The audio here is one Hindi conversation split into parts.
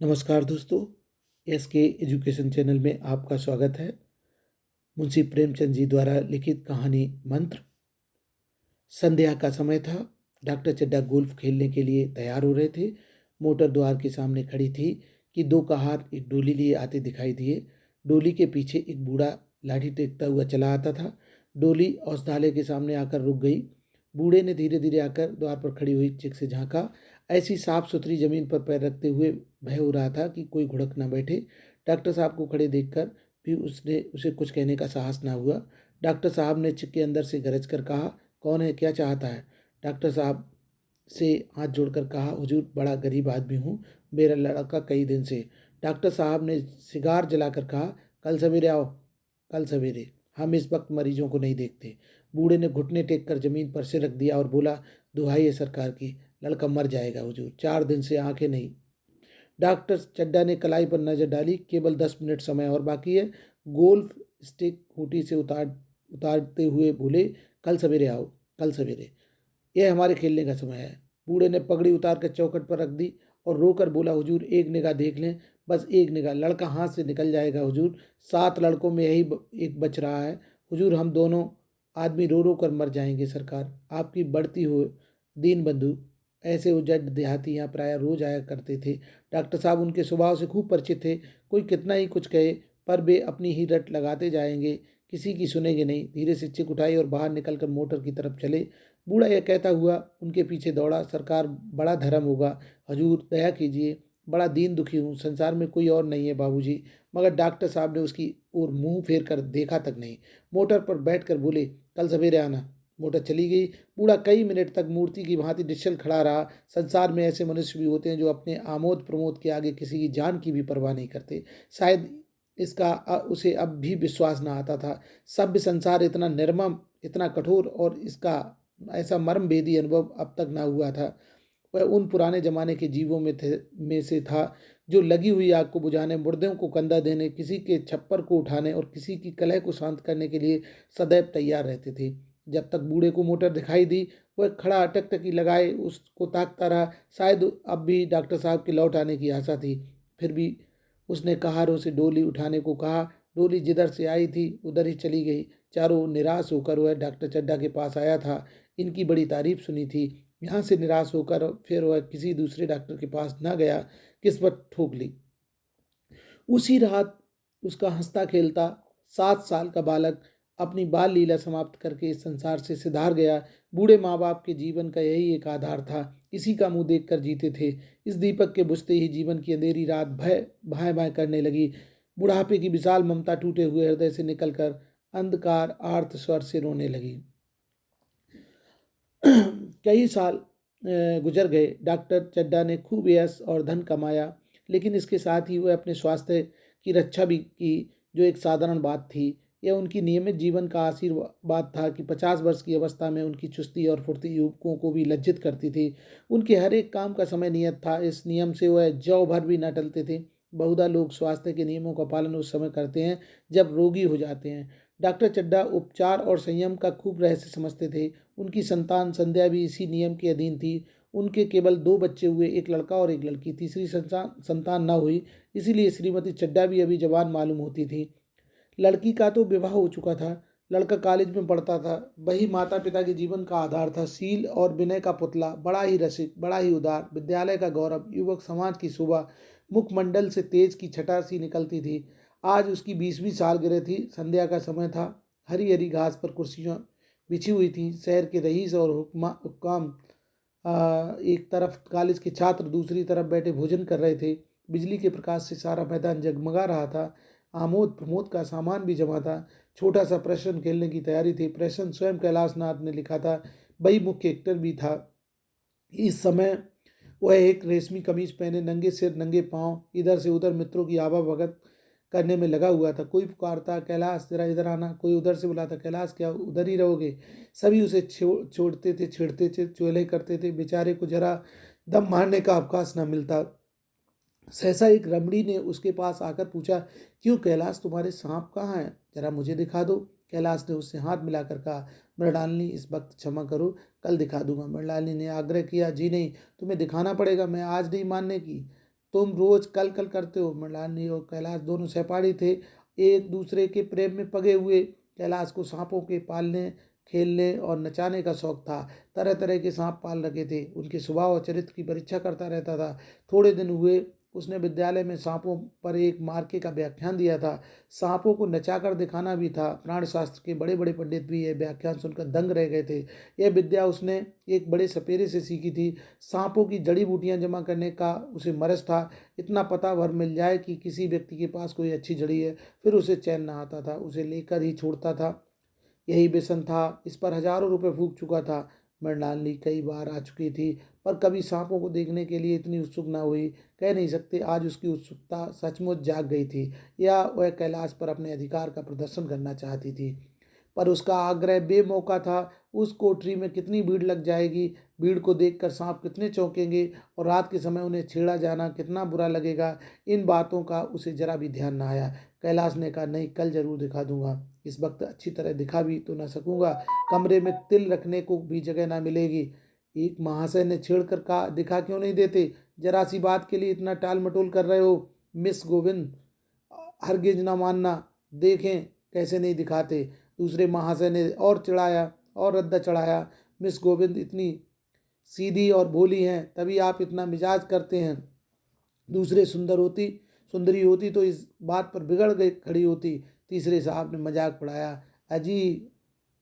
नमस्कार दोस्तों, एसके एजुकेशन चैनल में आपका स्वागत है। मुंशी प्रेमचंद जी द्वारा लिखित कहानी मंत्र। संध्या का समय था। डॉक्टर चड्ढा गोल्फ खेलने के लिए तैयार हो रहे थे। मोटर द्वार के सामने खड़ी थी कि दो कहार एक डोली लिए आते दिखाई दिए। डोली के पीछे एक बूढ़ा लाठी टेकता हुआ चला आता था। डोली औषधालय के सामने आकर रुक गई। बूढ़े ने धीरे धीरे आकर द्वार पर खड़ी हुई चिक से झांका। ऐसी साफ सुथरी जमीन पर पैर रखते हुए भय हो रहा था कि कोई घुड़क न बैठे। डॉक्टर साहब को खड़े देखकर भी उसे कुछ कहने का साहस न हुआ। डॉक्टर साहब ने चिक के अंदर से गरज कर कहा, कौन है, क्या चाहता है? डॉक्टर साहब से हाथ जोड़कर कहा, हुजूर बड़ा गरीब आदमी हूँ, मेरा लड़का कई दिन से। डॉक्टर साहब ने सिगार जलाकर कहा, कल सवेरे आओ, कल सवेरे, हम इस वक्त मरीजों को नहीं देखते। बूढ़े ने घुटने टेक कर जमीन पर सिर रख दिया और बोला, दुहाई है सरकार की, लड़का मर जाएगा हुजूर, 4 दिन से आंखें नहीं। डॉक्टर चड्ढा ने कलाई पर नजर डाली। केवल 10 मिनट समय और बाकी है। गोल्फ स्टिक खूंटी से उतारते हुए बोले, कल सवेरे आओ, कल सवेरे, यह हमारे खेलने का समय है। बूढ़े ने पगड़ी उतार कर चौखट पर रख दी और रोकर बोला, हुजूर एक निगाह देख लें, बस एक निगाह, लड़का हाथ से निकल जाएगा हुजूर, 7 लड़कों में यही एक बच रहा है हुजूर, हम दोनों आदमी रो रो कर मर जाएंगे सरकार, आपकी बढ़ती हो दीन बंधु। ऐसे उजड़ देहाती यहाँ प्राय रोज आया करते थे। डॉक्टर साहब उनके स्वभाव से खूब परिचित थे। कोई कितना ही कुछ कहे पर वे अपनी ही रट लगाते जाएंगे, किसी की सुनेंगे नहीं। धीरे से चिक उठाई और बाहर निकलकर मोटर की तरफ चले। बूढ़ा यह कहता हुआ उनके पीछे दौड़ा, सरकार बड़ा धर्म होगा, हजूर दया कीजिए, बड़ा दीन दुखी हूँ, संसार में कोई और नहीं है बाबूजी। मगर डॉक्टर साहब ने उसकी ओर मुंह फेर कर देखा तक नहीं। मोटर पर बैठकर बोले, कल सवेरे आना। मोटर चली गई। बूढ़ा कई मिनट तक मूर्ति की भांति निश्चल खड़ा रहा। संसार में ऐसे मनुष्य भी होते हैं जो अपने आमोद प्रमोद के आगे किसी की जान की भी परवाह नहीं करते। शायद इसका उसे अब भी विश्वास न आता था। सभ्य संसार इतना निर्मम, इतना कठोर और इसका ऐसा मर्मभेदी अनुभव अब तक ना हुआ था। वह उन पुराने जमाने के जीवों में से था जो लगी हुई आग को बुझाने, मुर्दों को कंधा देने, किसी के छप्पर को उठाने और किसी की कलह को शांत करने के लिए सदैव तैयार रहते थे। जब तक बूढ़े को मोटर दिखाई दी, वह खड़ा अटकटकी लगाए उसको ताकता रहा। शायद अब भी डॉक्टर साहब के लौट आने की आशा थी। फिर भी उसने कहारों से डोली उठाने को कहा। डोली जिधर से आई थी उधर ही चली गई। चारों निराश होकर वह डॉक्टर चड्ढा के पास आया था। इनकी बड़ी तारीफ सुनी थी। यहाँ से निराश होकर फिर वह किसी दूसरे डॉक्टर के पास न गया, किस्मत ठोक ली। उसी रात उसका हंसता खेलता 7 साल का बालक अपनी बाल लीला समाप्त करके इस संसार से सिधार गया। बूढ़े माँ बाप के जीवन का यही एक आधार था, इसी का मुंह देखकर जीते थे। इस दीपक के बुझते ही जीवन की अंधेरी रात भय भाए भाए करने लगी। बुढ़ापे की विशाल ममता टूटे हुए हृदय से निकलकर अंधकार आर्त स्वर से रोने लगी। कई साल गुजर गए। डॉक्टर चड्ढा ने खूब यश और धन कमाया, लेकिन इसके साथ ही वह अपने स्वास्थ्य की रक्षा भी की, जो एक साधारण बात थी। यह उनकी नियमित जीवन का आशीर्वाद था कि 50 वर्ष की अवस्था में उनकी चुस्ती और फुर्ती युवकों को भी लज्जित करती थी। उनके हर एक काम का समय नियत था। इस नियम से वह जौ भर भी न टलते थे। बहुधा लोग स्वास्थ्य के नियमों का पालन उस समय करते हैं जब रोगी हो जाते हैं। डॉक्टर चड्ढा उपचार और संयम का खूब रहस्य समझते थे। उनकी संतान संध्या भी इसी नियम के अधीन थी। उनके केवल 2 बच्चे हुए, एक लड़का और एक लड़की। तीसरी संतान न हुई, इसीलिए श्रीमती चड्ढा भी अभी जवान मालूम होती थी। लड़की का तो विवाह हो चुका था, लड़का कॉलेज में पढ़ता था। वही माता पिता के जीवन का आधार था, शील और विनय का पुतला, बड़ा ही रसिक, बड़ा ही उदार, विद्यालय का गौरव, युवक समाज की शोभा। मुखमंडल से तेज की छटा सी निकलती थी। आज उसकी 20वीं सालगिरह थी। संध्या का समय था। हरी हरी घास पर कुर्सियाँ बिछी हुई थी। शहर के रईस और हुक्काम एक तरफ, कॉलेज के छात्र दूसरी तरफ बैठे भोजन कर रहे थे। बिजली के प्रकाश से सारा मैदान जगमगा रहा था। आमोद प्रमोद का सामान भी जमा था। छोटा सा प्रश्न खेलने की तैयारी थी। प्रश्न स्वयं कैलाश नाथ ने लिखा था। वही मुख्य एक्टर भी था। इस समय वह एक रेशमी कमीज पहने, नंगे सिर नंगे पांव, इधर से उधर मित्रों की आवाभगत करने में लगा हुआ था। कोई पुकारता, कैलाश जरा इधर आना। कोई उधर से बुलाता, कैलाश क्या उधर ही रहोगे। सभी उसे छोड़ते थे, छेड़ते थे, चुगली करते थे। बेचारे को जरा दम मारने का अवकाश न मिलता। सहसा एक रमणी ने उसके पास आकर पूछा, क्यों कैलाश, तुम्हारे सांप कहाँ हैं, जरा मुझे दिखा दो। कैलाश ने उससे हाथ मिलाकर कहा, मृणालिनी इस वक्त क्षमा करो, कल दिखा दूंगा। मृणालिनी ने आग्रह किया, जी नहीं, तुम्हें दिखाना पड़ेगा, मैं आज नहीं मानने की। तुम रोज कल कल करते हो। मृणालिनी और कैलाश दोनों सहपाठी थे, एक दूसरे के प्रेम में पगे हुए। कैलाश को सांपों के पालने, खेलने और नचाने का शौक था। तरह तरह के सांप पाल रखे थे, उनके स्वभाव और चरित्र की परीक्षा करता रहता था। थोड़े दिन हुए, उसने विद्यालय में सांपों पर एक मार्के का व्याख्यान दिया था। सांपों को नचाकर दिखाना भी था। प्राणशास्त्र के बड़े बड़े पंडित भी यह व्याख्यान सुनकर दंग रह गए थे। यह विद्या उसने एक बड़े सपेरे से सीखी थी। सांपों की जड़ी बूटियां जमा करने का उसे मरज था। इतना पता भर मिल जाए कि किसी व्यक्ति के पास कोई अच्छी जड़ी है, फिर उसे चैन न आता था, उसे लेकर ही छोड़ता था। यही व्यसन था, इस पर हजारों रुपए फूंक चुका था। मृणालिनी कई बार आ चुकी थी, पर कभी सांपों को देखने के लिए इतनी उत्सुक न हुई। कह नहीं सकते आज उसकी उत्सुकता सचमुच जाग गई थी, या वह कैलाश पर अपने अधिकार का प्रदर्शन करना चाहती थी। पर उसका आग्रह बेमौका था। उस कोठरी में कितनी भीड़ लग जाएगी, भीड़ को देखकर सांप कितने चौंकेंगे, और रात के समय उन्हें छेड़ा जाना कितना बुरा लगेगा। इन बातों का उसे जरा भी ध्यान न आया। कैलाश ने कहा, नहीं, कल जरूर दिखा दूंगा। इस वक्त अच्छी तरह दिखा भी तो न सकूंगा, कमरे में तिल रखने को भी जगह ना मिलेगी। एक महाशय ने छेड़ कर कहा, दिखा क्यों नहीं देते? जरा सी बात के लिए इतना टाल मटोल कर रहे हो। मिस गोविंद, हरगिज ना मानना, देखें कैसे नहीं दिखाते। दूसरे महाशय ने और चिढ़ाया और रद्दा चढ़ाया, मिस गोविंद इतनी सीधी और भोली हैं, तभी आप इतना मिजाज करते हैं। दूसरे सुंदरी होती तो इस बात पर बिगड़ गई खड़ी होती। तीसरे साहब ने मजाक उड़ाया, अजी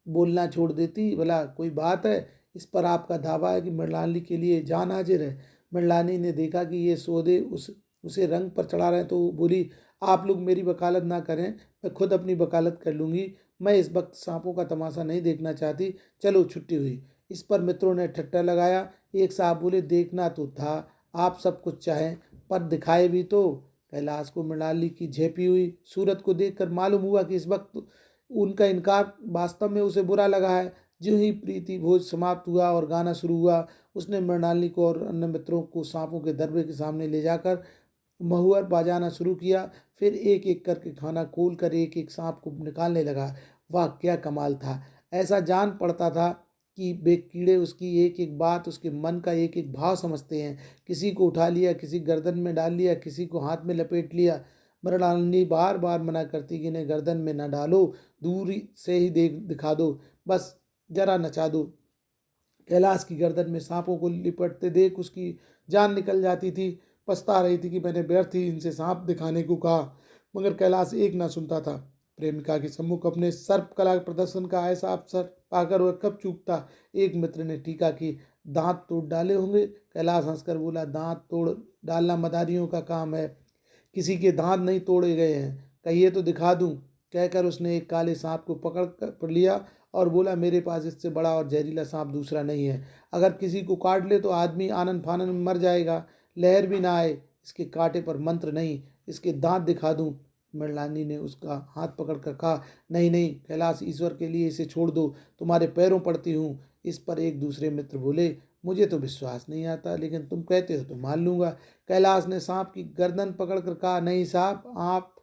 बोलना छोड़ देती, भला कोई बात है? इस पर आपका दावा है कि मृणालिनी के लिए जान हाजिर है। मृणालिनी ने देखा कि ये सौदे उसे रंग पर चढ़ा रहे हैं, तो बोली, आप लोग मेरी वकालत ना करें, मैं खुद अपनी वकालत कर लूँगी। मैं इस वक्त सांपों का तमाशा नहीं देखना चाहती, चलो छुट्टी हुई। इस पर मित्रों ने ठट्टा लगाया। एक साहब बोले, देखना तो था, आप सब कुछ चाहें, पर दिखाए भी तो। कैलाश को मृणालिनी की झेपी हुई सूरत को देखकर मालूम हुआ कि इस वक्त उनका इनकार वास्तव में उसे बुरा लगा है। ज्यों ही प्रीति भोज समाप्त हुआ और गाना शुरू हुआ, उसने मृणालिनी को और अन्य मित्रों को सांपों के दरबे के सामने ले जाकर महुअर बजाना शुरू किया। फिर एक एक करके खाना खोल कर एक एक सांप को निकालने लगा। वाह, क्या कमाल था! ऐसा जान पड़ता था कि वे कीड़े उसकी एक एक बात, उसके मन का एक एक भाव समझते हैं। किसी को उठा लिया, किसी गर्दन में डाल लिया, किसी को हाथ में लपेट लिया। मृणालिनी बार बार मना करती कि इन्हें गर्दन में न डालो, दूरी से ही दिखा दो, बस जरा नचा दो। कैलाश की गर्दन में सांपों को लिपटते देख उसकी जान निकल जाती थी। पछता रही थी कि मैंने व्यर्थ ही इनसे सांप दिखाने को कहा, मगर कैलाश एक ना सुनता था। प्रेमिका के सम्मुख अपने सर्प कला प्रदर्शन का ऐसा अवसर पाकर वह कब चूकता। एक मित्र ने टीका की, दांत तोड़ डाले होंगे। कैलाश हंसकर बोला, दांत तोड़ डालना मदारियों का काम है, किसी के दांत नहीं तोड़े गए हैं, कहिए तो दिखा दूं। कहकर उसने एक काले सांप को पकड़ लिया और बोला, मेरे पास इससे बड़ा और जहरीला सांप दूसरा नहीं है। अगर किसी को काट ले तो आदमी आनन फानन में मर जाएगा, लहर भी ना आए। इसके कांटे पर मंत्र नहीं, इसके दांत दिखा दूं। मृणालिनी ने उसका हाथ पकड़कर कहा, नहीं नहीं कैलाश, ईश्वर के लिए इसे छोड़ दो, तुम्हारे पैरों पड़ती हूँ। इस पर एक दूसरे मित्र बोले, मुझे तो विश्वास नहीं आता, लेकिन तुम कहते हो तो मान लूंगा। कैलाश ने सांप की गर्दन पकड़कर कहा, नहीं साहब, आप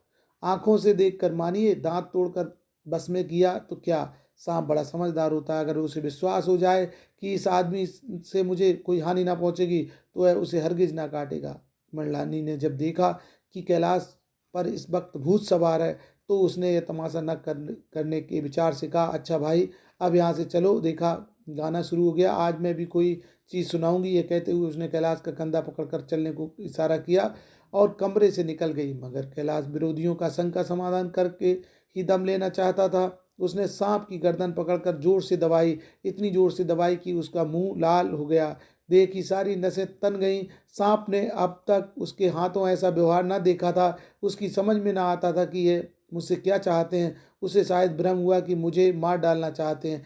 आंखों से देखकर मानिए, दांत तोड़कर बस में किया तो क्या। सांप बड़ा समझदार होता है, अगर उसे विश्वास हो जाए कि इस आदमी से मुझे कोई हानि ना पहुंचेगी, तो वह उसे हरगिज ना काटेगा। मृणालिनी ने जब देखा कि कैलाश पर इस वक्त भूत सवार है, तो उसने यह तमाशा न करने के विचार से कहा, अच्छा भाई, अब यहाँ से चलो, देखा गाना शुरू हो गया, आज मैं भी कोई चीज़ सुनाऊंगी। ये कहते हुए उसने कैलाश का कंधा पकड़कर चलने को इशारा किया और कमरे से निकल गई। मगर कैलाश विरोधियों का शंका समाधान करके ही दम लेना चाहता था। उसने सांप की गर्दन पकड़कर जोर से दबाई, इतनी जोर से दबाई कि उसका मुंह लाल हो गया, देह की सारी नसें तन गईं। सांप ने अब तक उसके हाथों ऐसा व्यवहार न देखा था। उसकी समझ में ना आता था कि ये मुझसे क्या चाहते हैं। उसे शायद भ्रम हुआ कि मुझे मार डालना चाहते हैं।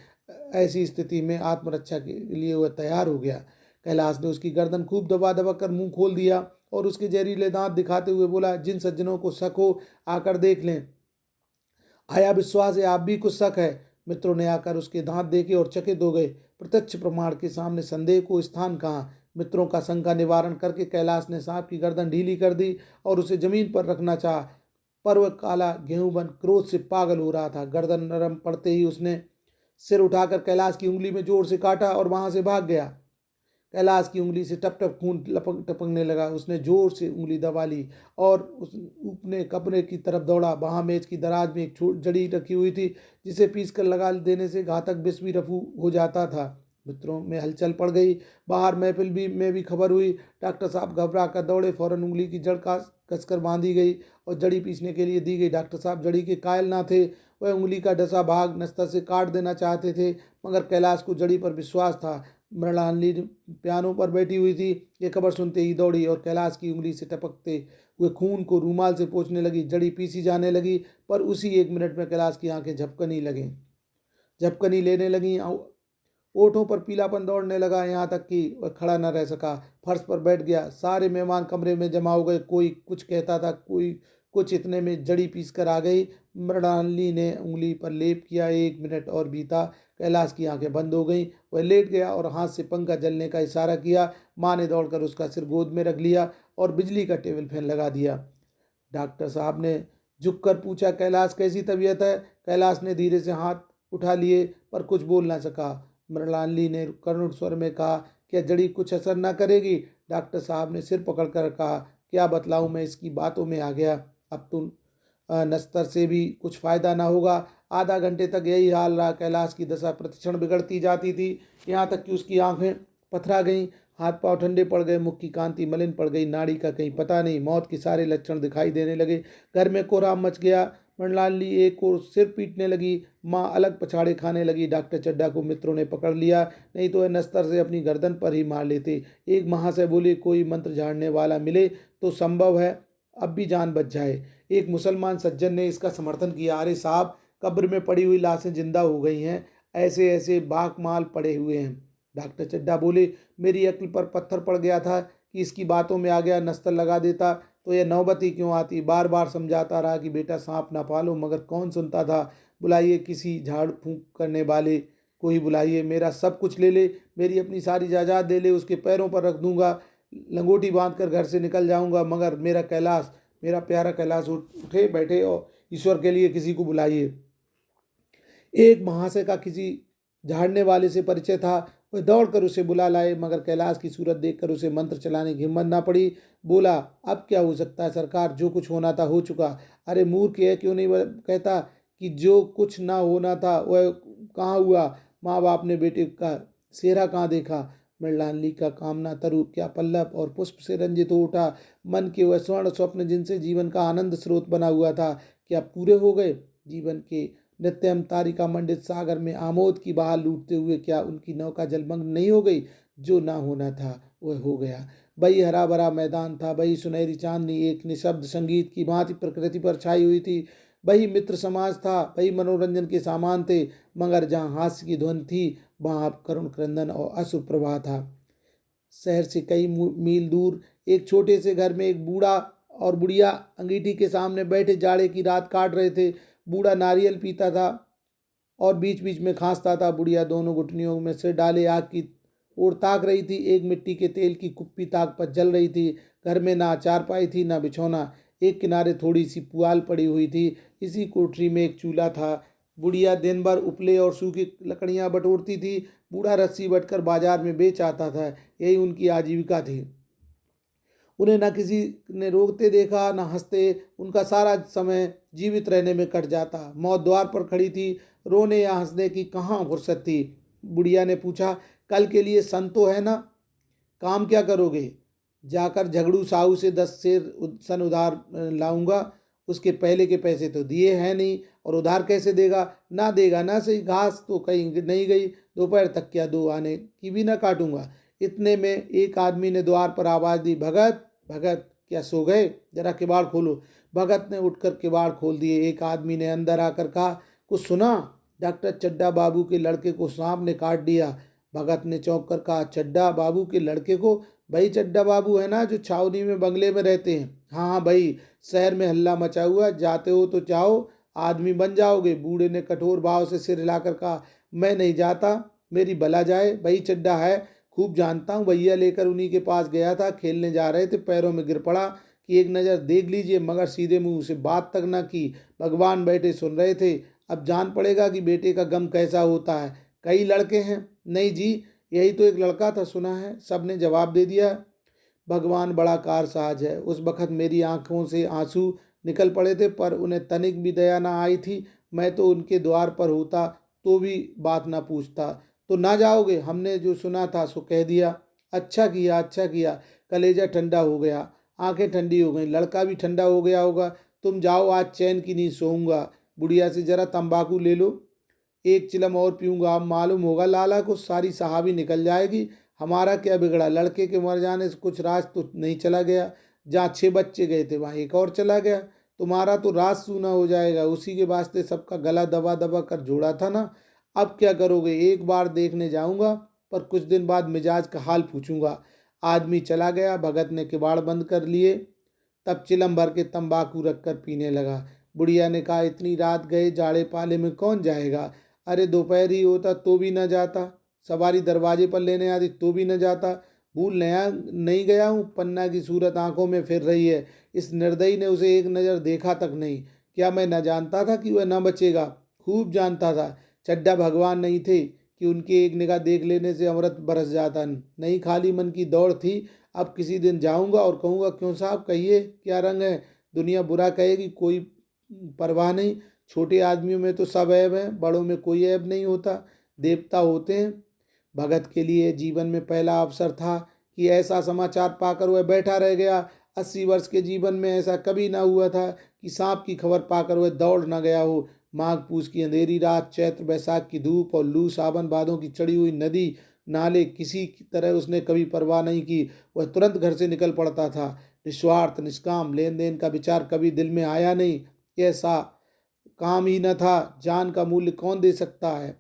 ऐसी स्थिति में आत्मरक्षा के लिए वह तैयार हो गया। कैलाश ने उसकी गर्दन खूब दबा दबा कर मुंह खोल दिया और उसके जहरीले दांत दिखाते हुए बोला, जिन सज्जनों को शक हो आकर देख लें। आया विश्वास है, आप भी कुछ शक है? मित्रों ने आकर उसके दांत देखे और चकित हो गए। प्रत्यक्ष प्रमाण के सामने संदेह को स्थान कहाँ। मित्रों का शंका निवारण करके कैलाश ने सांप की गर्दन ढीली कर दी और उसे जमीन पर रखना चाहा, पर वह काला गेहूं क्रोध से पागल हो रहा था। गर्दन नरम पड़ते ही उसने सिर उठाकर कैलाश की उंगली में जोर से काटा और वहां से भाग गया। कैलाश की उंगली से टप टप खून टपकने लगा। उसने जोर से उंगली दबा ली और उस अपने कमरे की तरफ दौड़ा। वहाँ मेज की दराज में एक जड़ी रखी हुई थी जिसे पीस कर लगा देने से घातक विष भी रफू हो जाता था। मित्रों में हलचल पड़ गई। बाहर महफिल में भी खबर हुई। डॉक्टर साहब घबरा कर दौड़े। फौरन उंगली की जड़ कसकर बांधी गई और जड़ी पीसने के लिए दी गई। डॉक्टर साहब जड़ी के कायल ना थे। वह उंगली का डसा भाग नस्तर से काट देना चाहते थे, मगर कैलाश को जड़ी पर विश्वास था। मृणालिनी पियानो पर बैठी हुई थी। ये खबर सुनते ही दौड़ी और कैलाश की उंगली से टपकते हुए खून को रूमाल से पोंछने लगी। जड़ी पीसी जाने लगी, पर उसी 1 मिनट में कैलाश की आंखें झपकनी लेने लगी। ओठों पर पीलापन दौड़ने लगा, यहाँ तक कि वह खड़ा न रह सका, फर्श पर बैठ गया। सारे मेहमान कमरे में जमा हो गए। कोई कुछ कहता था, कोई कुछ। इतने में जड़ी पीस कर आ गई। मृणालिनी ने उंगली पर लेप किया। 1 मिनट और बीता। कैलाश की आंखें बंद हो गईं। वह लेट गया और हाथ से पंखा जलने का इशारा किया। माँ ने दौड़कर उसका सिर गोद में रख लिया और बिजली का टेबल फैन लगा दिया। डॉक्टर साहब ने झुककर पूछा, कैलाश कैसी तबीयत है? कैलाश ने धीरे से हाथ उठा लिए, पर कुछ बोल ना सका। मृणालिनी ने करुण स्वर में कहा, क्या जड़ी कुछ असर न करेगी? डॉक्टर साहब ने सिर पकड़कर कहा, क्या बतलाऊं, मैं इसकी बातों में आ गया। अब तुम नस्तर से भी कुछ फायदा ना होगा। आधा घंटे तक यही हाल रहा। कैलाश की दशा प्रतिक्षण बिगड़ती जाती थी, यहाँ तक कि उसकी आंखें पथरा गईं, हाथ पांव ठंडे पड़ गए, मुख की कांति मलिन पड़ गई, नाड़ी का कहीं पता नहीं। मौत के सारे लक्षण दिखाई देने लगे। घर में कोहराम मच गया। मृणालिनी एक और सिर पीटने लगी। माँ अलग पछाड़े खाने लगी। डॉक्टर चड्ढा को मित्रों ने पकड़ लिया, नहीं तो वह नस्तर से अपनी गर्दन पर ही मार लेते। एक महाशय बोले, कोई मंत्र झाड़ने वाला मिले तो संभव है अब भी जान बच जाए। एक मुसलमान सज्जन ने इसका समर्थन किया, अरे साहब, कब्र में पड़ी हुई लाशें जिंदा हो गई हैं, ऐसे ऐसे बाक माल पड़े हुए हैं। डॉक्टर चड्ढा बोले, मेरी अक्ल पर पत्थर पड़ गया था कि इसकी बातों में आ गया। नस्तर लगा देता तो यह नौबत ही क्यों आती। बार बार समझाता रहा कि बेटा सांप ना पालो, मगर कौन सुनता था। बुलाइए किसी झाड़ फूंक करने वाले को ही बुलाइए, मेरा सब कुछ ले ले, मेरी अपनी सारी जायदाद दे ले, उसके पैरों पर रख दूंगा, लंगोटी बांध कर घर से निकल जाऊंगा, मगर मेरा कैलाश, मेरा प्यारा कैलाश उठे बैठे और ईश्वर के लिए किसी को बुलाइए। एक महाशय का किसी झाड़ने वाले से परिचय था। वह दौड़कर उसे बुला लाए, मगर कैलाश की सूरत देखकर उसे मंत्र चलाने की हिम्मत ना पड़ी। बोला, अब क्या हो सकता है सरकार, जो कुछ होना था हो चुका। अरे मूर्ख है, क्यों नहीं कहता कि जो कुछ ना होना था वह कहाँ हुआ। माँ बाप ने बेटे का सेहरा कहाँ देखा। मृणालिनी का कामना तरु क्या पल्लव और पुष्प से रंजित हो उठा। मन के वह स्वर्ण स्वप्न जिनसे जीवन का आनंद स्रोत बना हुआ था, क्या पूरे हो गए? जीवन के नित्यम तारिका मंडित सागर में आमोद की बहार लूटते हुए क्या उनकी नौका जलमग्न नहीं हो गई? जो ना होना था वह हो गया। वही हरा भरा मैदान था, वही सुनहरी चांदनी एक निशब्द संगीत की भांति प्रकृति पर छाई हुई थी, वही मित्र समाज था, वही मनोरंजन के सामान थे, मगर जहाँ हास्य की ध्वनि थी वहाँ अब करुण क्रंदन और अश्रु प्रवाह था। शहर से कई मील दूर एक छोटे से घर में एक बूढ़ा और बुढ़िया अंगीठी के सामने बैठे जाड़े की रात काट रहे थे। बूढ़ा नारियल पीता था और बीच बीच में खांसता था। बुढ़िया दोनों घुटनियों में सिर डाले आग की ओर ताक रही थी। एक मिट्टी के तेल की कुप्पी ताक पर जल रही थी। घर में ना चारपाई थी ना बिछौना। एक किनारे थोड़ी सी पुआल पड़ी हुई थी। इसी कोठरी में एक चूल्हा था। बुढ़िया दिन भर उपले और सूखी लकड़ियां बटोरती थी। बूढ़ा रस्सी बटकर बाजार में बेच आता था। यही उनकी आजीविका थी। उन्हें न किसी ने रोकते देखा न हंसते। उनका सारा समय जीवित रहने में कट जाता। मौत द्वार पर खड़ी थी। रोने या हंसने की कहाँ फुर्सत थी। बुढ़िया ने पूछा, कल के लिए सन तो है ना? काम क्या करोगे? जाकर झगड़ू साहू से 10 सन उधार लाऊंगा। उसके पहले के पैसे तो दिए हैं नहीं, और उधार कैसे देगा? ना देगा ना सही, घास तो कहीं नहीं गई। दोपहर तक क्या 2 आने की भी ना काटूंगा। इतने में एक आदमी ने द्वार पर आवाज़ दी, भगत भगत, क्या सो गए? जरा किवाड़ खोलो। भगत ने उठकर किवाड़ खोल दिए। एक आदमी ने अंदर आकर कहा, कुछ सुना? डॉक्टर चड्ढा बाबू के लड़के को सांप ने काट दिया। भगत ने चौंक कर कहा, चड्ढा बाबू के लड़के को? भाई चड्ढा बाबू है ना, जो छावनी में बंगले में रहते हैं? हाँ हाँ भाई, शहर में हल्ला मचा हुआ, जाते हो तो चाहो आदमी बन जाओगे। बूढ़े ने कठोर भाव से सिर हिलाकर कहा, मैं नहीं जाता, मेरी भला जाए। भाई चड्ढा है, खूब जानता हूँ। भैया लेकर उन्हीं के पास गया था, खेलने जा रहे थे, पैरों में गिर पड़ा कि एक नज़र देख लीजिए, मगर सीधे मुंह से बात तक ना की। भगवान बैठे सुन रहे थे। अब जान पड़ेगा कि बेटे का गम कैसा होता है। कई लड़के हैं? नहीं जी, यही तो एक लड़का था, सुना है। सब ने जवाब दे दिया, भगवान बड़ा कारसाज है। उस वक़्त मेरी आंखों से आंसू निकल पड़े थे, पर उन्हें तनिक भी दया ना आई थी। मैं तो उनके द्वार पर होता तो भी बात ना पूछता। तो ना जाओगे? हमने जो सुना था सो कह दिया। अच्छा किया, अच्छा किया। कलेजा ठंडा हो गया, आंखें ठंडी हो गई, लड़का भी ठंडा हो गया होगा। तुम जाओ, आज चैन की नींद सोऊंगा। बुढ़िया से जरा तंबाकू ले लो, एक चिलम और पीऊंगा। अब मालूम होगा लाला को, सारी साहबी निकल जाएगी। हमारा क्या बिगड़ा? लड़के के मर जाने से कुछ राज तो नहीं चला गया। जहाँ 6 बच्चे गए थे वहाँ एक और चला गया। तुम्हारा तो राज सूना हो जाएगा। उसी के वास्ते सबका गला दबा दबा कर जोड़ा था ना। अब क्या करोगे? एक बार देखने जाऊंगा, पर कुछ दिन बाद मिजाज का हाल पूछूंगा। आदमी चला गया। भगत ने किवाड़ बंद कर लिए, तब चिलम भर के तंबाकू रखकर पीने लगा। बुढ़िया ने कहा, इतनी रात गए, जाड़े पाले में कौन जाएगा? अरे दोपहर ही होता तो भी न जाता, सवारी दरवाजे पर लेने आती तो भी न जाता। भूल नया नहीं गया हूँ। पन्ना की सूरत आंखों में फिर रही है। इस निर्दयी ने उसे एक नज़र देखा तक नहीं। क्या मैं न जानता था कि वह न बचेगा? खूब जानता था। चड्ढा भगवान नहीं थे कि उनकी एक निगाह देख लेने से अमृत बरस जाता। नहीं, खाली मन की दौड़ थी। अब किसी दिन जाऊंगा और कहूँगा, क्यों साहब, कहिए क्या रंग है? दुनिया बुरा कहेगी, कोई परवाह नहीं। छोटे आदमियों में तो सब ऐब है, बड़ों में कोई ऐब नहीं होता। देवता होते हैं। भगत के लिए जीवन में पहला अवसर था कि ऐसा समाचार पाकर वह बैठा रह गया। 80 वर्ष के जीवन में ऐसा कभी ना हुआ था कि सांप की खबर पाकर वह दौड़ न गया हो। माघ पूस की अंधेरी रात, चैत्र बैसाख की धूप और लू सावन भादों की चढ़ी हुई नदी नाले, किसी की तरह उसने कभी परवाह नहीं की। वह तुरंत घर से निकल पड़ता था। निस्वार्थ निष्काम, लेन देन का विचार कभी दिल में आया नहीं। ऐसा काम ही न था। जान का मूल्य कौन दे सकता है?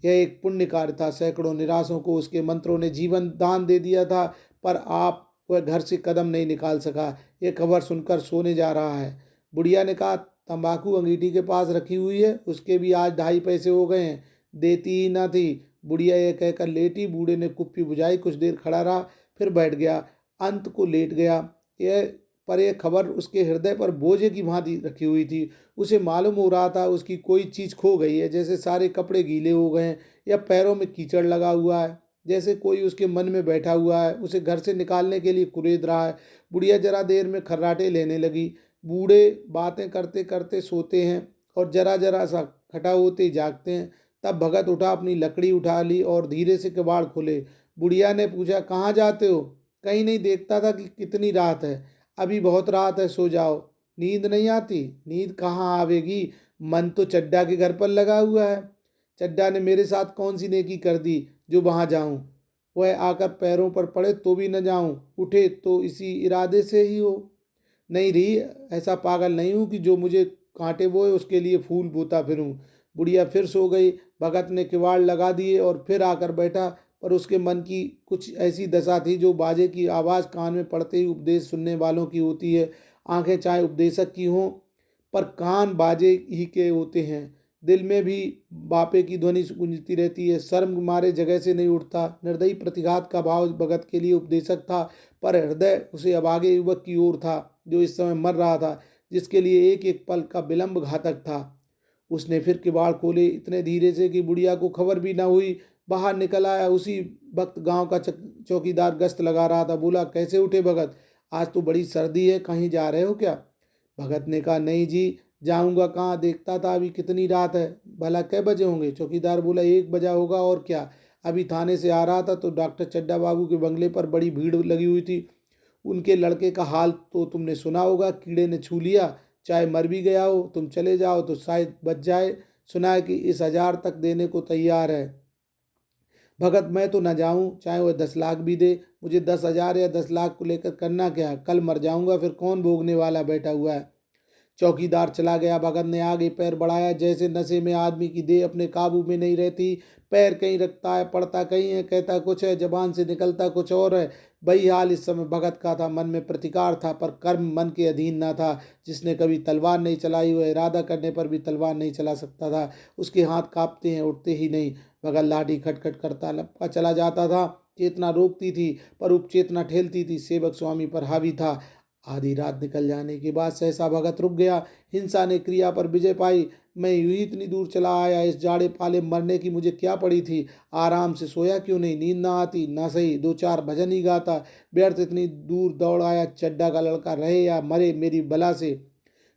यह एक पुण्य कार्य था। सैकड़ों निराशों को उसके मंत्रों ने जीवन दान दे दिया था, पर आप वह घर से कदम नहीं निकाल सका। यह खबर सुनकर सोने जा रहा है। बुढ़िया ने कहा, तंबाकू अंगीठी के पास रखी हुई है, उसके भी आज 2.5 पैसे हो गए हैं। देती ही ना थी। बुढ़िया यह कहकर लेटी। बूढ़े ने कुप्पी बुझाई, कुछ देर खड़ा रहा, फिर बैठ गया, अंत को लेट गया। यह खबर उसके हृदय पर बोझे की भांति रखी हुई थी। उसे मालूम हो रहा था उसकी कोई चीज़ खो गई है, जैसे सारे कपड़े गीले हो गए हैं या पैरों में कीचड़ लगा हुआ है, जैसे कोई उसके मन में बैठा हुआ है, उसे घर से निकालने के लिए कुरेद रहा है। बुढ़िया जरा देर में खर्राटे लेने लगी। बूढ़े बातें करते करते सोते हैं और जरा जरा सा खटा होते ही जागते हैं। तब भगत उठा, अपनी लकड़ी उठा ली और धीरे से किवाड़ खोले। बुढ़िया ने पूछा, कहाँ जाते हो? कहीं नहीं, देखता था कि कितनी रात है। अभी बहुत रात है, सो जाओ। नींद नहीं आती? नींद कहाँ आवेगी? मन तो चड्डा के घर पर लगा हुआ है। चड्डा ने मेरे साथ कौन सी नेकी कर दी जो वहां जाऊं? वह आकर पैरों पर पड़े तो भी न जाऊं, उठे तो इसी इरादे से ही हो। नहीं रही, ऐसा पागल नहीं हूं कि जो मुझे कांटे बोए उसके लिए फूल बोता फिरूं। बुढ़िया फिर सो गई। भगत ने किवाड़ लगा दिए और फिर आकर बैठा, पर उसके मन की कुछ ऐसी दशा थी जो बाजे की आवाज़ कान में पड़ते ही उपदेश सुनने वालों की होती है। आंखें चाहे उपदेशक की हों, पर कान बाजे ही के होते हैं। दिल में भी बापे की ध्वनि गूंजती रहती है। शर्म मारे जगह से नहीं उठता। निर्दयी प्रतिघात का भाव भगत के लिए उपदेशक था, पर हृदय उसे अभागे युवक की ओर था जो इस समय मर रहा था, जिसके लिए एक एक पल का विलंब घातक था। उसने फिर किवाड़ खोले, इतने धीरे से कि बुढ़िया को खबर भी न हुई। बाहर निकल आया। उसी वक्त गांव का चौकीदार गश्त लगा रहा था। बोला, कैसे उठे भगत? आज तो बड़ी सर्दी है, कहीं जा रहे हो क्या? भगत ने कहा, नहीं जी, जाऊंगा कहाँ? देखता था अभी कितनी रात है। भला कै बजे होंगे? चौकीदार बोला, 1 बजा होगा और क्या। अभी थाने से आ रहा था तो डॉक्टर चड्डा बाबू के बंगले पर बड़ी भीड़ लगी हुई थी। उनके लड़के का हाल तो तुमने सुना होगा, कीड़े ने छू लिया। चाहे मर भी गया हो, तुम चले जाओ तो शायद बच जाए। सुना है कि इस 1000 तक देने को तैयार है। भगत, मैं तो न जाऊं, चाहे वह 10 लाख भी दे। मुझे 10,000 या 10 लाख को लेकर करना क्या है? कल मर जाऊंगा, फिर कौन भोगने वाला बैठा हुआ है? चौकीदार चला गया। भगत ने आगे पैर बढ़ाया। जैसे नशे में आदमी की देह अपने काबू में नहीं रहती। पैर कहीं रखता है, पड़ता कहीं है, कहता कुछ है, जबान से निकलता कुछ और है। वही हाल इस समय भगत का था। मन में प्रतिकार था, पर कर्म मन के अधीन न था। जिसने कभी तलवार नहीं चलाई, वह इरादा करने पर भी तलवार नहीं चला सकता था। उसके हाथ कांपते हैं, उठते ही नहीं। भगत लाठी खटखट करता लपका चला जाता था। चेतना रोकती थी, पर उपचेतना ठेलती थी। सेवक स्वामी पर हावी था। आधी रात निकल जाने के बाद सहसा भगत रुक गया। हिंसा ने क्रिया पर विजय पाई। मैं यूं ही इतनी दूर चला आया, इस जाड़े पाले मरने की मुझे क्या पड़ी थी। आराम से सोया क्यों नहीं, नींद ना आती ना सही, दो चार भजन ही गाता। व्यर्थ इतनी दूर दौड़ आया, चड्डा का लड़का रहे या मरे मेरी बला से।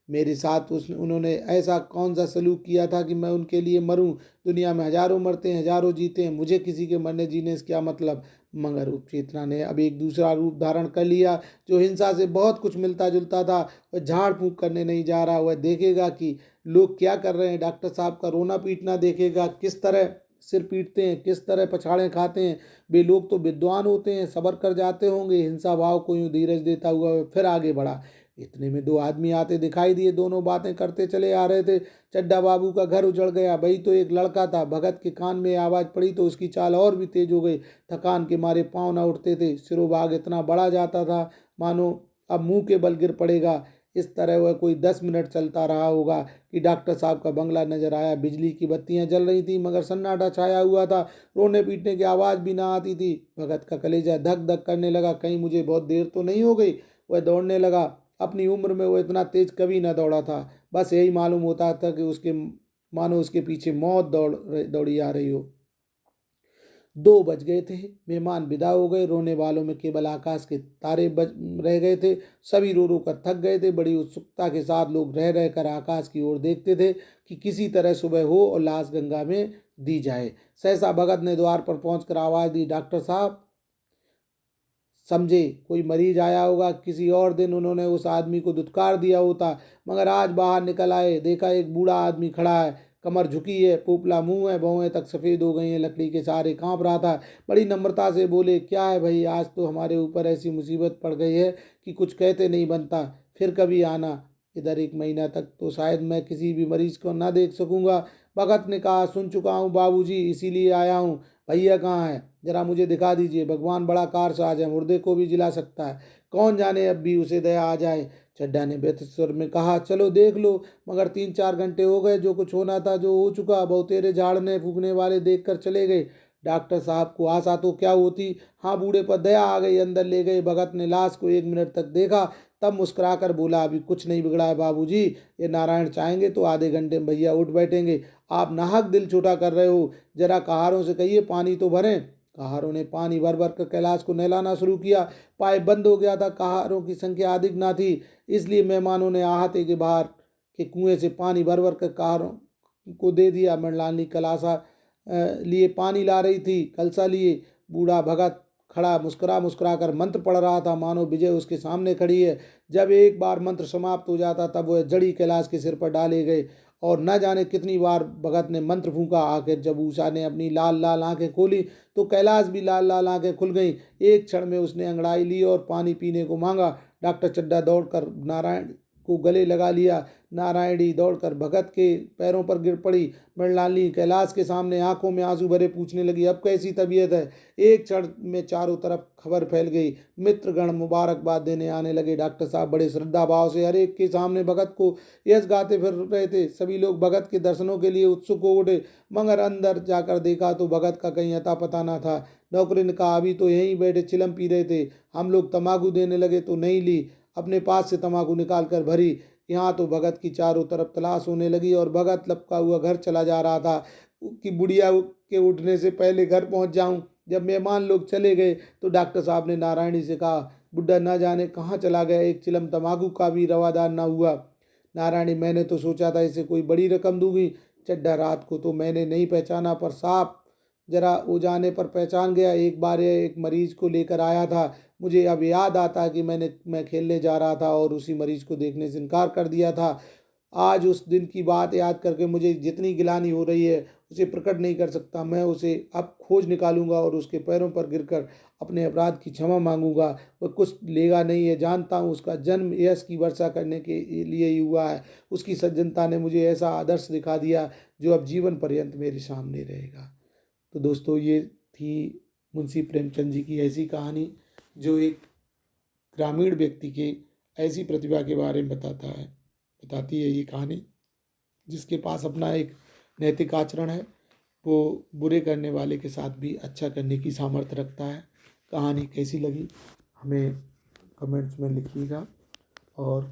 मेरे साथ उन्होंने ऐसा कौन सा सलूक किया था कि मैं उनके लिए मरूं। दुनिया में हजारों मरते हैं, हजारों जीते हैं, मुझे किसी के मरने जीने से क्या मतलब। मगर उपचेतना ने अब एक दूसरा रूप धारण कर लिया, जो हिंसा से बहुत कुछ मिलता जुलता था। वह झाड़ फूंक करने नहीं जा रहा, वह देखेगा कि लोग क्या कर रहे हैं। डॉक्टर साहब का रोना पीटना देखेगा, किस तरह सिर पीटते हैं, किस तरह पछाड़े खाते हैं। वे लोग तो विद्वान होते हैं, सबर कर जाते होंगे। हिंसा भाव को यूं धीरज देता हुआ वह फिर आगे बढ़ा। इतने में दो आदमी आते दिखाई दिए, दोनों बातें करते चले आ रहे थे। चड्डा बाबू का घर उजड़ गया, वही तो एक लड़का था। भगत के कान में आवाज पड़ी तो उसकी चाल और भी तेज हो गई। थकान के मारे पांव न उठते थे, सिरोभाग इतना बड़ा जाता था मानो अब मुंह के बल गिर पड़ेगा। इस तरह वह कोई 10 मिनट चलता रहा होगा कि डॉक्टर साहब का बंगला नजर आया। बिजली की बत्तियां जल रही थी, मगर सन्नाटा छाया हुआ था। रोने पीटने की आवाज भी ना आती थी। भगत का कलेजा धक धक करने लगा, कहीं मुझे बहुत देर तो नहीं हो गई। वह दौड़ने लगा। अपनी उम्र में वो इतना तेज कभी न दौड़ा था। बस यही मालूम होता था कि उसके मानो उसके पीछे मौत दौड़ी आ रही हो। 2 बज गए थे। मेहमान विदा हो गए। रोने वालों में केवल आकाश के तारे बज रह गए थे। सभी रो रो कर थक गए थे। बड़ी उत्सुकता के साथ लोग रह रह कर आकाश की ओर देखते थे कि किसी तरह सुबह हो और लाश गंगा में दी जाए। सहसा भगत ने द्वार पर पहुंचकर आवाज दी, डॉक्टर साहब। समझे कोई मरीज आया होगा। किसी और दिन उन्होंने उस आदमी को दुत्कार दिया होता, मगर आज बाहर निकल आए, देखा एक बूढ़ा आदमी खड़ा है, कमर झुकी है, पोपला मुंह है, भौहें तक सफ़ेद हो गई हैं, लकड़ी के सहारे कांप रहा था। बड़ी नम्रता से बोले, क्या है भाई, आज तो हमारे ऊपर ऐसी मुसीबत पड़ गई है कि कुछ कहते नहीं बनता। फिर कभी आना। इधर 1 महीना तक तो शायद मैं किसी भी मरीज को ना देख सकूंगा। भगत ने कहा, सुन चुका हूँ बाबूजी, इसीलिए आया हूँ। भैया कहाँ है, जरा मुझे दिखा दीजिए। भगवान बड़ा कारसाज है, मुर्दे को भी जिला सकता है। कौन जाने अब भी उसे दया आ जाए। चड्ढा ने व्यथित स्वर में कहा, चलो देख लो। मगर 3-4 घंटे हो गए, जो कुछ होना था जो हो चुका। बहुतेरे झाड़ने फूकने वाले देख कर चले गए। डॉक्टर साहब को आशा तो क्या होती। हाँ, बूढ़े पर दया आ गई, अंदर ले गए। भगत ने लाश को 1 मिनट तक देखा, तब मुस्कुराकर बोला, अभी कुछ नहीं बिगड़ा है बाबूजी। ये नारायण चाहेंगे तो आधे घंटे में भैया उठ बैठेंगे। आप नाहक दिल छोटा कर रहे हो। जरा कहारों से कहिए पानी तो भरें। कहारों ने पानी भर भर कर कैलाश को नहलाना शुरू किया। पाइप बंद हो गया था। कहारों की संख्या अधिक ना थी, इसलिए मेहमानों ने आहते के बाहर के कुएं से पानी भर भर कर कहारों को दे दिया। मृणालिनी कलासा लिए पानी ला रही थी, कलसा लिए। बूढ़ा भगत खड़ा मुस्कुरा मुस्कुरा कर मंत्र पढ़ रहा था, मानो विजय उसके सामने खड़ी है। जब एक बार मंत्र समाप्त हो जाता तब वह जड़ी कैलाश के सिर पर डाले गए। और न जाने कितनी बार भगत ने मंत्र फूंका। आखिर जब उषा ने अपनी लाल लाल आंखें खोली तो कैलाश भी लाल लाल आंखें खुल गईं। एक क्षण में उसने अंगड़ाई ली और पानी पीने को मांगा। डॉक्टर चड्ढा दौड़कर नारायण को गले लगा लिया। नारायणी दौड़कर भगत के पैरों पर गिर पड़ी। मृणालिनी कैलाश के सामने आंखों में आंसू भरे पूछने लगी, अब कैसी तबीयत है। एक क्षण में चारों तरफ खबर फैल गई। मित्रगण मुबारकबाद देने आने लगे। डॉक्टर साहब बड़े श्रद्धा भाव से हर एक के सामने भगत को यश गाते फिर रहे थे। सभी लोग भगत के दर्शनों के लिए उत्सुक हो उठे, मगर अंदर जाकर देखा तो भगत का कहीं अता पता ना था। नौकरी ने कहा, अभी तो यहीं बैठे चिलम पी रहे थे। हम लोग तंबाकू देने लगे तो नहीं ली, अपने पास से तंबाकू निकाल कर भरी। यहाँ तो भगत की चारों तरफ तलाश होने लगी और भगत लपका हुआ घर चला जा रहा था कि बुढ़िया के उठने से पहले घर पहुंच जाऊं। जब मेहमान लोग चले गए तो डॉक्टर साहब ने नारायणी से कहा, बुढ़ा ना जाने कहाँ चला गया, एक चिलम तंबाकू का भी रवादार ना हुआ। नारायणी, मैंने तो सोचा था इसे कोई बड़ी रकम दूंगी। चड्ढा, रात को तो मैंने नहीं पहचाना, पर साफ जरा हो जाने पर पहचान गया। एक बार यह एक मरीज को लेकर आया था। मुझे अब याद आता कि मैं खेलने जा रहा था और उसी मरीज को देखने से इनकार कर दिया था। आज उस दिन की बात याद करके मुझे जितनी गिलानी हो रही है उसे प्रकट नहीं कर सकता। मैं उसे अब खोज निकालूंगा और उसके पैरों पर गिरकर अपने अपराध की क्षमा मांगूंगा। वह कुछ लेगा नहीं है, जानता हूँ। उसका जन्म यश की वर्षा करने के लिए ही हुआ है। उसकी सज्जनता ने मुझे ऐसा आदर्श दिखा दिया जो अब जीवन पर्यंत मेरे सामने रहेगा। तो दोस्तों, ये थी मुंशी प्रेमचंद जी की ऐसी कहानी जो एक ग्रामीण व्यक्ति के ऐसी प्रतिभा के बारे में बताती है ये कहानी, जिसके पास अपना एक नैतिक आचरण है। वो बुरे करने वाले के साथ भी अच्छा करने की सामर्थ्य रखता है। कहानी कैसी लगी हमें कमेंट्स में लिखिएगा। और